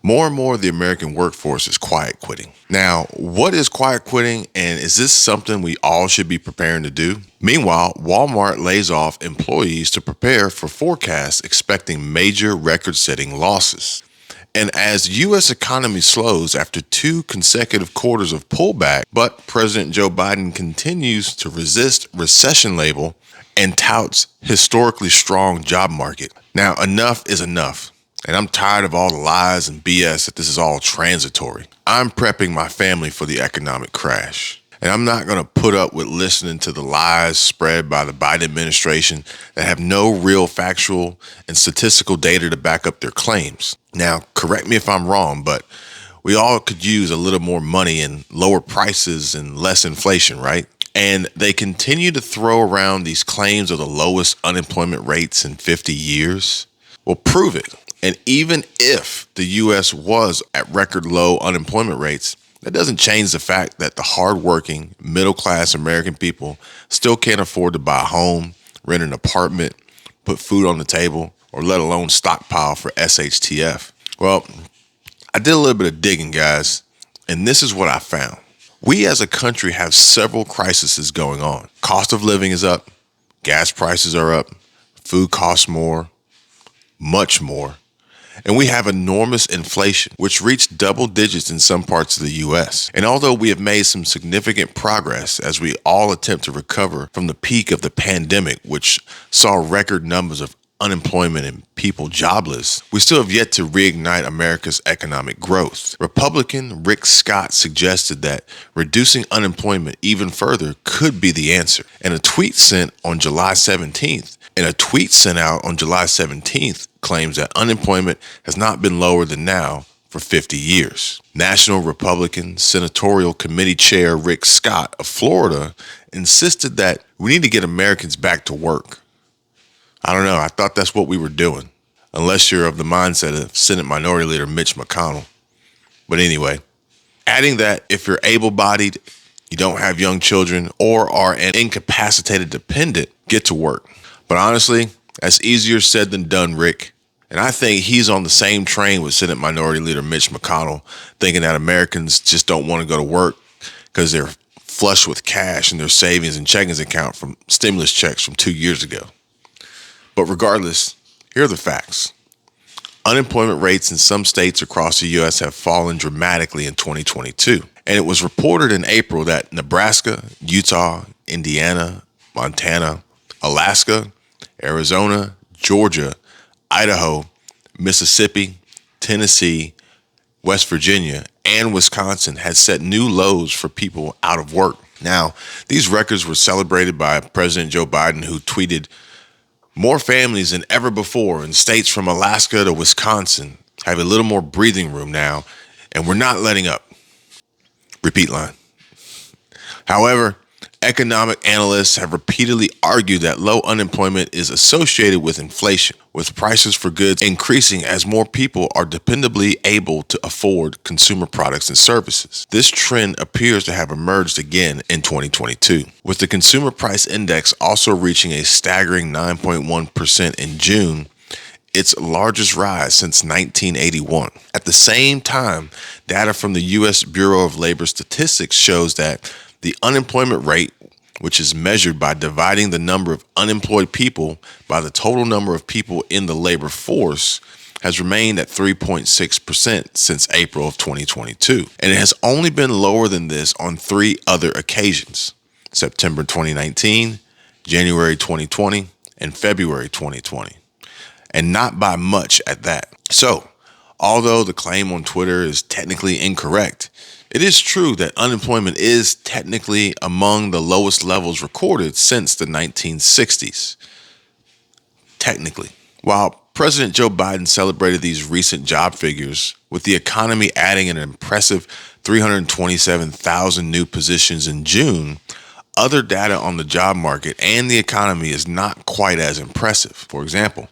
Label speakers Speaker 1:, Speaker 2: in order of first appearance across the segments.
Speaker 1: More and more of the American workforce is quiet quitting. Now, what is quiet quitting, and is this something we all should be preparing to do? Meanwhile, Walmart lays off employees to prepare for forecasts expecting major record-setting losses. And as U.S. economy slows after 2 consecutive quarters of pullback, but President Joe Biden continues to resist recession label and touts historically strong job market. Now, enough is enough. And I'm tired of all the lies and BS that this is all transitory. I'm prepping my family for the economic crash. And I'm not going to put up with listening to the lies spread by the Biden administration that have no real factual and statistical data to back up their claims. Now, correct me if I'm wrong, but we all could use a little more money and lower prices and less inflation, right? And they continue to throw around these claims of the lowest unemployment rates in 50 years. Well, prove it. And even if the U.S. was at record low unemployment rates, that doesn't change the fact that the hardworking, middle-class American people still can't afford to buy a home, rent an apartment, put food on the table, or let alone stockpile for SHTF. Well, I did a little bit of digging, guys, and this is what I found. We as a country have several crises going on. Cost of living is up, gas prices are up, food costs more, much more. And we have enormous inflation, which reached double digits in some parts of the U.S. And although we have made some significant progress as we all attempt to recover from the peak of the pandemic, which saw record numbers of unemployment and people jobless, we still have yet to reignite America's economic growth. Republican Rick Scott suggested that reducing unemployment even further could be the answer. And a tweet sent out on July 17th claims that unemployment has not been lower than now for 50 years. National Republican Senatorial Committee Chair Rick Scott of Florida insisted that we need to get Americans back to work. I don't know. I thought that's what we were doing, unless you're of the mindset of Senate Minority Leader Mitch McConnell. But anyway, adding that if you're able-bodied, you don't have young children, or are an incapacitated dependent, get to work. But honestly, that's easier said than done, Rick. And I think he's on the same train with Senate Minority Leader Mitch McConnell, thinking that Americans just don't want to go to work because they're flush with cash in their savings and checkings account from stimulus checks from 2 years ago. But regardless, here are the facts. Unemployment rates in some states across the U.S. have fallen dramatically in 2022. And it was reported in April that Nebraska, Utah, Indiana, Montana, Alaska, Arizona, Georgia, Idaho, Mississippi, Tennessee, West Virginia, and Wisconsin had set new lows for people out of work. Now, these records were celebrated by President Joe Biden, who tweeted, "More families than ever before in states from Alaska to Wisconsin have a little more breathing room now, and we're not letting up." Repeat line. However, economic analysts have repeatedly argued that low unemployment is associated with inflation, with prices for goods increasing as more people are dependably able to afford consumer products and services. This trend appears to have emerged again in 2022, with the consumer price index also reaching a staggering 9.1% in June, its largest rise since 1981. At the same time, data from the U.S. Bureau of Labor Statistics shows that the unemployment rate, which is measured by dividing the number of unemployed people by the total number of people in the labor force, has remained at 3.6% since April of 2022. And it has only been lower than this on 3 other occasions: September 2019, January 2020, and February 2020. And not by much at that. So, although the claim on Twitter is technically incorrect, it is true that unemployment is technically among the lowest levels recorded since the 1960s. Technically. While President Joe Biden celebrated these recent job figures, with the economy adding an impressive 327,000 new positions in June, other data on the job market and the economy is not quite as impressive. For example,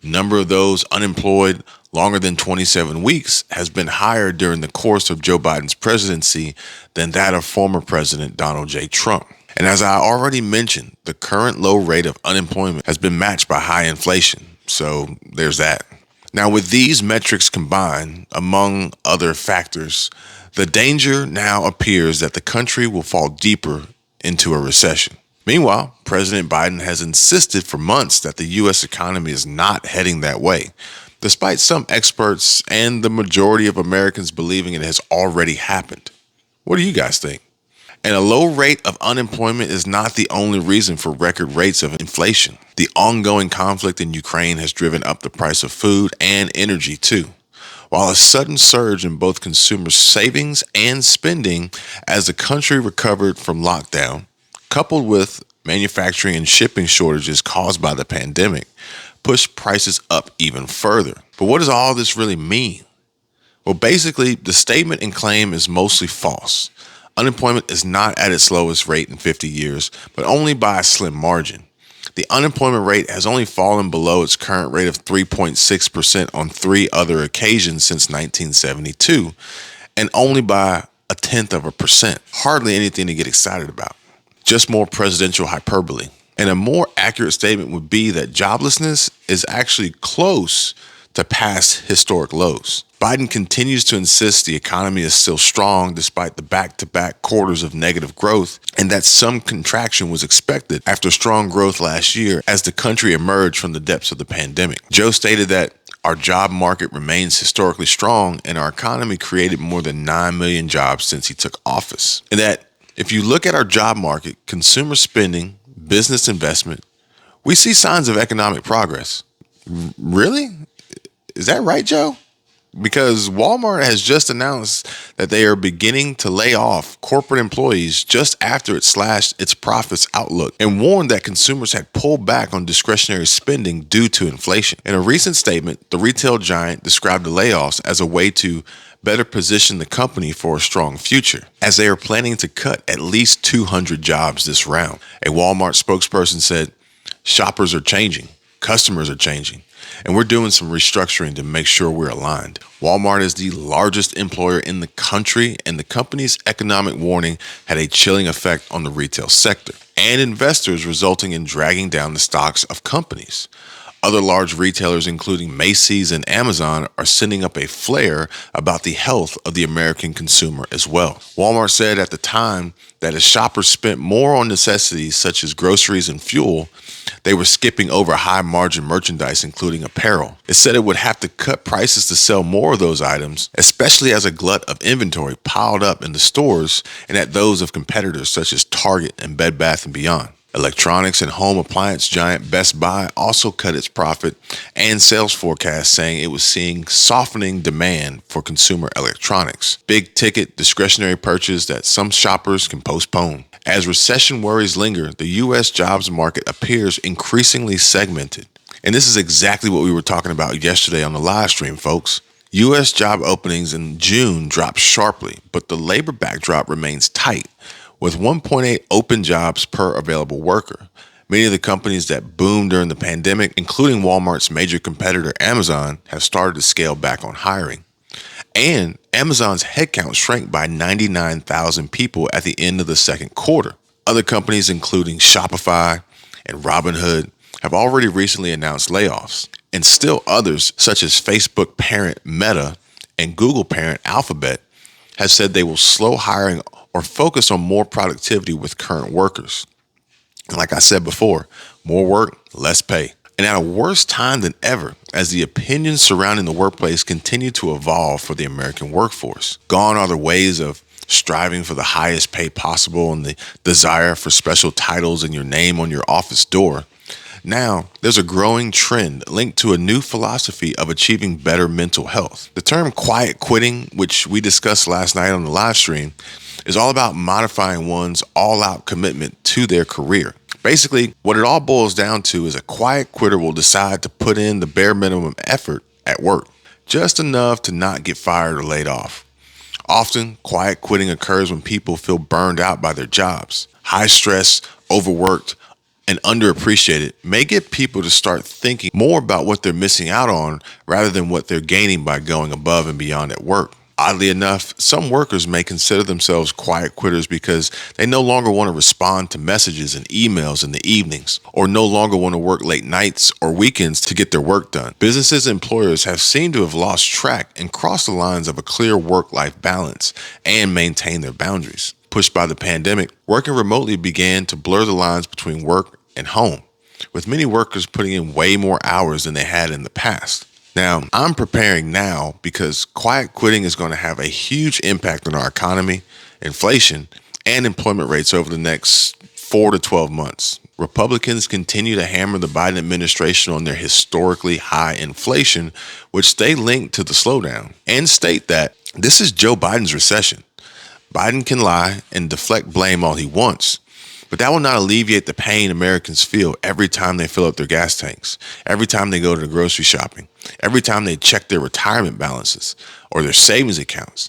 Speaker 1: the number of those unemployed longer than 27 weeks has been higher during the course of Joe Biden's presidency than that of former President Donald J. Trump. And as I already mentioned, the current low rate of unemployment has been matched by high inflation. So there's that. Now, with these metrics combined, among other factors, the danger now appears that the country will fall deeper into a recession. Meanwhile, President Biden has insisted for months that the U.S. economy is not heading that way, despite some experts and the majority of Americans believing it has already happened. What do you guys think? And a low rate of unemployment is not the only reason for record rates of inflation. The ongoing conflict in Ukraine has driven up the price of food and energy too, while a sudden surge in both consumer savings and spending as the country recovered from lockdown, coupled with manufacturing and shipping shortages caused by the pandemic, pushed prices up even further. But what does all this really mean? Well, basically, the statement and claim is mostly false. Unemployment is not at its lowest rate in 50 years, but only by a slim margin. The unemployment rate has only fallen below its current rate of 3.6% on 3 other occasions since 1972, and only by 0.1%. Hardly anything to get excited about. Just more presidential hyperbole. And a more accurate statement would be that joblessness is actually close to past historic lows. Biden continues to insist the economy is still strong despite the back-to-back quarters of negative growth, and that some contraction was expected after strong growth last year as the country emerged from the depths of the pandemic. Joe stated that our job market remains historically strong and our economy created more than 9 million jobs since he took office. And that if you look at our job market, consumer spending, business investment, we see signs of economic progress. Really? Is that right, Joe? Because Walmart has just announced that they are beginning to lay off corporate employees just after it slashed its profits outlook and warned that consumers had pulled back on discretionary spending due to inflation. In a recent statement, the retail giant described the layoffs as a way to better position the company for a strong future, as they are planning to cut at least 200 jobs this round. A Walmart spokesperson said, "Shoppers are changing, customers are changing, and we're doing some restructuring to make sure we're aligned." Walmart is the largest employer in the country, and the company's economic warning had a chilling effect on the retail sector and investors, resulting in dragging down the stocks of companies. Other large retailers, including Macy's and Amazon, are sending up a flare about the health of the American consumer as well. Walmart said at the time that as shoppers spent more on necessities such as groceries and fuel, they were skipping over high-margin merchandise, including apparel. It said it would have to cut prices to sell more of those items, especially as a glut of inventory piled up in the stores and at those of competitors such as Target and Bed Bath & Beyond. Electronics and home appliance giant Best Buy also cut its profit and sales forecast, saying it was seeing softening demand for consumer electronics, big ticket discretionary purchase that some shoppers can postpone. As recession worries linger, the U.S. jobs market appears increasingly segmented. And this is exactly what we were talking about yesterday on the live stream, folks. U.S. job openings in June dropped sharply, but the labor backdrop remains tight, with 1.8 open jobs per available worker. Many of the companies that boomed during the pandemic, including Walmart's major competitor Amazon, have started to scale back on hiring. And Amazon's headcount shrank by 99,000 people at the end of the second quarter. Other companies, including Shopify and Robinhood, have already recently announced layoffs. And still others, such as Facebook parent Meta and Google parent Alphabet, have said they will slow hiring or focus on more productivity with current workers. And like I said before, more work, less pay. And at a worse time than ever, as the opinions surrounding the workplace continue to evolve for the American workforce. Gone are the ways of striving for the highest pay possible and the desire for special titles and your name on your office door. Now, there's a growing trend linked to a new philosophy of achieving better mental health. The term quiet quitting, which we discussed last night on the live stream, is all about modifying one's all-out commitment to their career. Basically, what it all boils down to is a quiet quitter will decide to put in the bare minimum effort at work, just enough to not get fired or laid off. Often, quiet quitting occurs when people feel burned out by their jobs. High stress, overworked, and underappreciated may get people to start thinking more about what they're missing out on rather than what they're gaining by going above and beyond at work. Oddly enough, some workers may consider themselves quiet quitters because they no longer want to respond to messages and emails in the evenings, or no longer want to work late nights or weekends to get their work done. Businesses and employers have seemed to have lost track and crossed the lines of a clear work-life balance and maintain their boundaries. Pushed by the pandemic, working remotely began to blur the lines between work and home, with many workers putting in way more hours than they had in the past. Now, I'm preparing now because quiet quitting is going to have a huge impact on our economy, inflation, and employment rates over the next 4 to 12 months. Republicans continue to hammer the Biden administration on their historically high inflation, which they link to the slowdown, and state that this is Joe Biden's recession. Biden can lie and deflect blame all he wants, but that will not alleviate the pain Americans feel every time they fill up their gas tanks, every time they go to the grocery shopping, every time they check their retirement balances or their savings accounts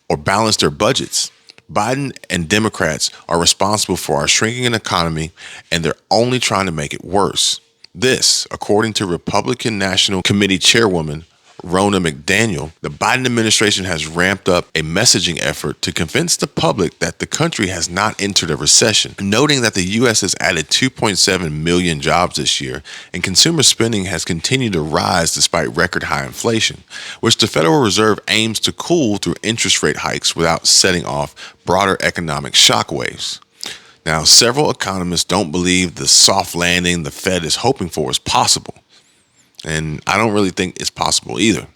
Speaker 1: or balance their budgets. Biden and Democrats are responsible for our shrinking economy, and they're only trying to make it worse. This, according to Republican National Committee Chairwoman Ronna McDaniel, the Biden administration has ramped up a messaging effort to convince the public that the country has not entered a recession, noting that the U.S. has added 2.7 million jobs this year, and consumer spending has continued to rise despite record high inflation, which the Federal Reserve aims to cool through interest rate hikes without setting off broader economic shockwaves. Now, several economists don't believe the soft landing the Fed is hoping for is possible. And I don't really think it's possible either.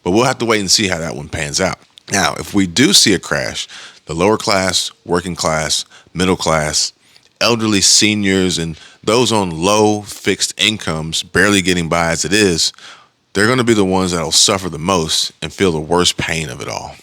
Speaker 1: But we'll have to wait and see how that one pans out. Now, if we do see a crash, the lower class, working class, middle class, elderly seniors, and those on low fixed incomes barely getting by as it is, they're going to be the ones that will suffer the most and feel the worst pain of it all.